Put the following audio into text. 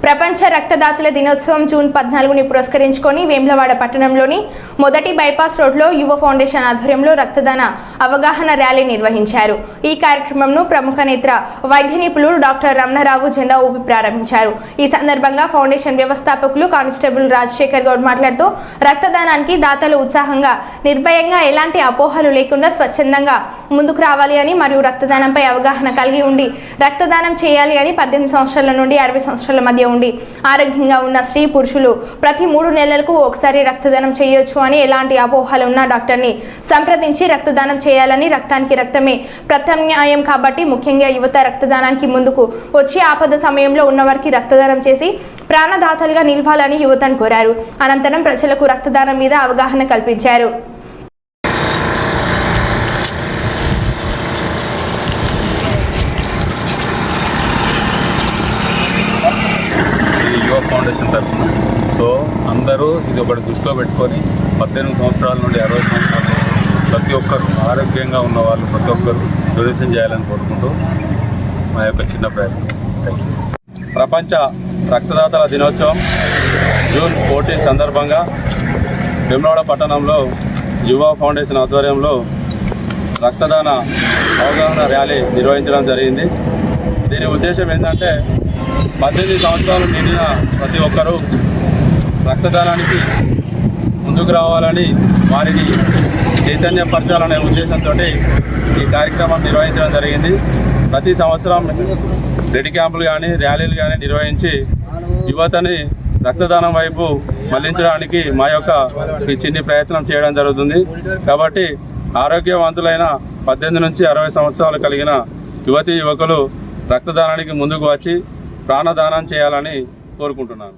ప్రపంచ రక్తదాతల దినోత్సవం జూన్ 14ని పురస్కరించుకొని వేములవాడ పట్టణంలోని మొదటి బైపాస్ రోడ్లో యువ ఫౌండేషన్ ఆధ్వర్యంలో రక్తదాన అవగాహన ర్యాలీ నిర్వహించారు। ఈ కార్యక్రమంను ప్రముఖ నేత్ర వైద్య నిపుణులు డాక్టర్ రమణరావు జెండా ఊపి ప్రారంభించారు। ఈ సందర్భంగా ఫౌండేషన్ వ్యవస్థాపకులు కానిస్టేబుల్ రాజశేఖర్ గౌడ్ మాట్లాడుతూ రక్తదానానికి దాతలు ఉత్సాహంగా నిర్భయంగా ఎలాంటి అపోహలు లేకుండా స్వచ్ఛందంగా ముందుకు రావాలి అని మరియు రక్తదానంపై అవగాహన కలిగి ఉండి రక్తదానం చేయాలి అని 18 సంవత్సరాల నుండి 60 సంవత్సరాల మధ్య ఉండి ఆరోగ్యంగా ఉన్న స్త్రీ పురుషులు ప్రతి 3 నెలలకు ఒకసారి రక్తదానం చేయొచ్చు అని ఎలాంటి అపోహలు ఉన్న డాక్టర్ని సంప్రదించి రక్తదానం చేయాలని రక్తానికి రక్తమే ప్రత్యామ్నాయం కాబట్టి ముఖ్యంగా యువత రక్తదానానికి ముందుకు వచ్చి ఆపద సమయంలో ఉన్నవారికి రక్తదానం చేసి ప్రాణదాతలుగా నిలవాలని యువతను కోరారు। అనంతరం ప్రజలకు రక్తదానం మీద అవగాహన కల్పించారు। ఫౌండేషన్ తరఫున సో అందరూ ఇది ఒకటి దృష్టిలో పెట్టుకొని 18 సంవత్సరాల నుండి 60 సంవత్సరాలు ప్రతి ఒక్కరు ఆరోగ్యంగా ఉన్న వాళ్ళు ప్రతి ఒక్కరు డొనేషన్ చేయాలని కోరుకుంటూ మా యొక్క చిన్న ప్రయత్నం। Thank you. ప్రపంచ రక్తదాతల దినోత్సవం జూన్ 14 సందర్భంగా వేములవాడ పట్టణంలో యువ ఫౌండేషన్ ఆధ్వర్యంలో రక్తదాన అవగాహన ర్యాలీ నిర్వహించడం జరిగింది। దీని ఉద్దేశం ఏంటంటే 18 సంవత్సరాలు నిండిన ప్రతి ఒక్కరూ రక్తదానానికి ముందుకు రావాలని వారిని చైతన్యపరచాలనే ఉద్దేశంతో ఈ కార్యక్రమం నిర్వహించడం జరిగింది। ప్రతి సంవత్సరం బ్లడ్ క్యాంపులు కానీ ర్యాలీలు కానీ నిర్వహించి యువతని రక్తదానం వైపు మళ్లించడానికి మా యొక్క ఈ చిన్ని ప్రయత్నం చేయడం జరుగుతుంది। కాబట్టి ఆరోగ్యవంతులైన 18 నుంచి 60 సంవత్సరాలు కలిగిన యువతీ యువకులు రక్తదానానికి ముందుకు వచ్చి ప్రాణదానం చేయాలని కోరుకుంటున్నాను।